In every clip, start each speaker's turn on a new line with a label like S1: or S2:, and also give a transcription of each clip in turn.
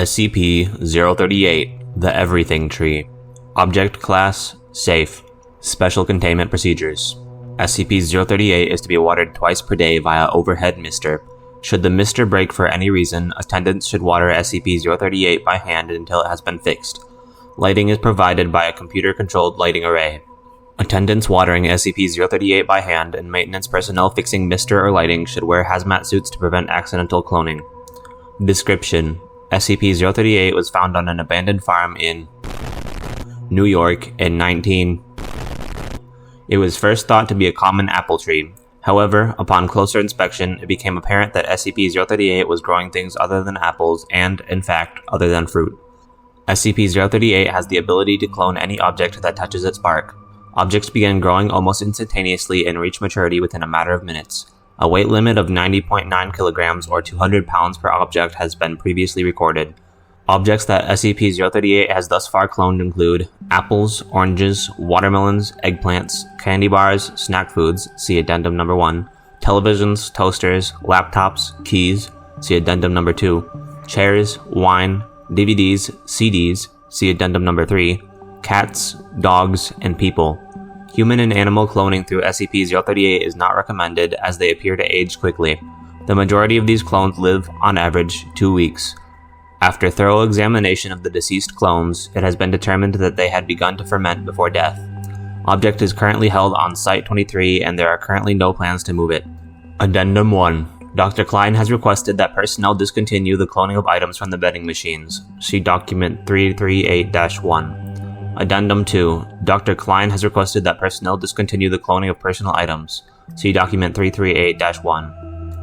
S1: SCP-038, the Everything Tree. Object Class: Safe. Special Containment Procedures. SCP-038 is to be watered twice per day via overhead mister. Should the mister break for any reason, attendants should water SCP-038 by hand until it has been fixed. Lighting is provided by a computer-controlled lighting array. Attendants watering SCP-038 by hand and maintenance personnel fixing mister or lighting should wear hazmat suits to prevent accidental cloning. Description: SCP-038 was found on an abandoned farm in New York in It was first thought to be a common apple tree. However, upon closer inspection, it became apparent that SCP-038 was growing things other than apples and, in fact, other than fruit. SCP-038 has the ability to clone any object that touches its bark. Objects begin growing almost instantaneously and reach maturity within a matter of minutes. A weight limit of 90.9 kilograms or 200 pounds per object has been previously recorded. Objects that SCP-038 has thus far cloned include apples, oranges, watermelons, eggplants, candy bars, snack foods, see Addendum Number 1, televisions, toasters, laptops, keys, see Addendum Number 2, chairs, wine, DVDs, CDs, see Addendum Number 3, cats, dogs, and people. Human and animal cloning through SCP-038 is not recommended as they appear to age quickly. The majority of these clones live, on average, 2 weeks. After thorough examination of the deceased clones, it has been determined that they had begun to ferment before death. Object is currently held on Site-23 and there are currently no plans to move it. Addendum 1. Dr. Klein has requested that personnel discontinue the cloning of items from the vending machines. See Document 338-1. Addendum 2. Dr. Klein has requested that personnel discontinue the cloning of personal items. See Document 338-1.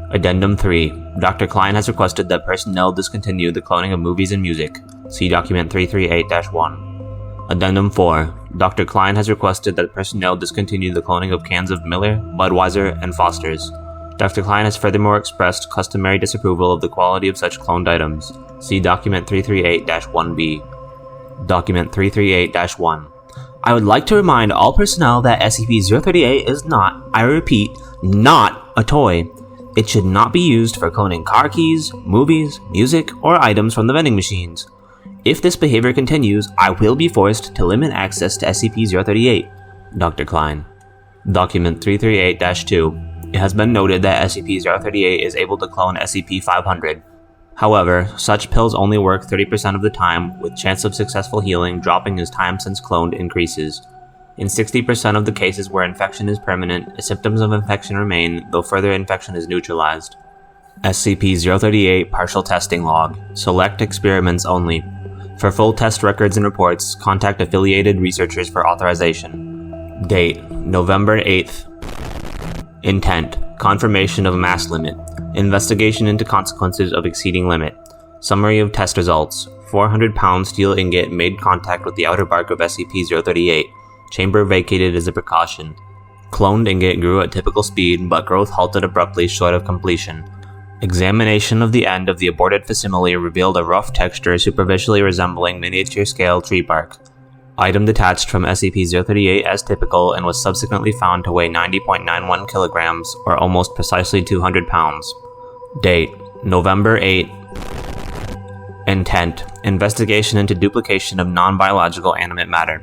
S1: Addendum 3. Dr. Klein has requested that personnel discontinue the cloning of movies and music. See Document 338-1. Addendum 4. Dr. Klein has requested that personnel discontinue the cloning of cans of Miller, Budweiser, and Foster's. Dr. Klein has furthermore expressed customary disapproval of the quality of such cloned items. See Document 338-1B. Document 338-1. I would like to remind all personnel that SCP-038 is not, I repeat, not a toy. It should not be used for cloning car keys, movies, music, or items from the vending machines. If this behavior continues, I will be forced to limit access to SCP-038. Dr. Klein. Document 338-2. It has been noted that SCP-038 is able to clone SCP-500. However, such pills only work 30% of the time, with chance of successful healing dropping as time since cloned increases. In 60% of the cases where infection is permanent, the symptoms of infection remain, though further infection is neutralized. SCP-038 Partial Testing Log. Select experiments only. For full test records and reports, contact affiliated researchers for authorization. Date: November 8th. Intent: confirmation of mass limit. Investigation into consequences of exceeding limit. Summary of test results. 400-pound steel ingot made contact with the outer bark of SCP-038. Chamber vacated as a precaution. Cloned ingot grew at typical speed, but growth halted abruptly short of completion. Examination of the end of the aborted facsimile revealed a rough texture superficially resembling miniature-scale tree bark. Item detached from SCP-038 as typical and was subsequently found to weigh 90.91 kilograms, or almost precisely 200 pounds. Date: November 8. Intent: investigation into duplication of non-biological animate matter.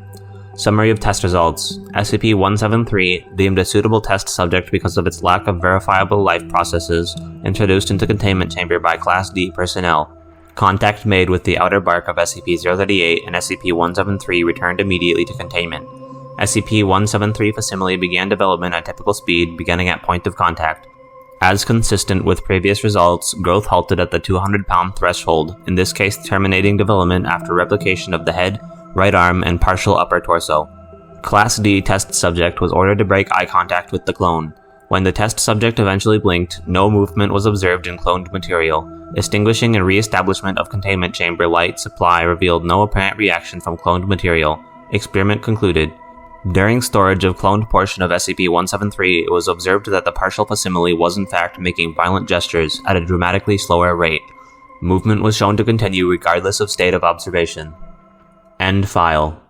S1: Summary of test results. SCP-173, deemed a suitable test subject because of its lack of verifiable life processes, introduced into containment chamber by Class D personnel. Contact made with the outer bark of SCP-038 and SCP-173 returned immediately to containment. SCP-173 facsimile began development at typical speed, beginning at point of contact. As consistent with previous results, growth halted at the 200-pound threshold, in this case terminating development after replication of the head, right arm, and partial upper torso. Class D test subject was ordered to break eye contact with the clone. When the test subject eventually blinked, no movement was observed in cloned material. Extinguishing and re-establishment of containment chamber light supply revealed no apparent reaction from cloned material. Experiment concluded. During storage of cloned portion of SCP-173, it was observed that the partial facsimile was in fact making violent gestures at a dramatically slower rate. Movement was shown to continue regardless of state of observation. End file.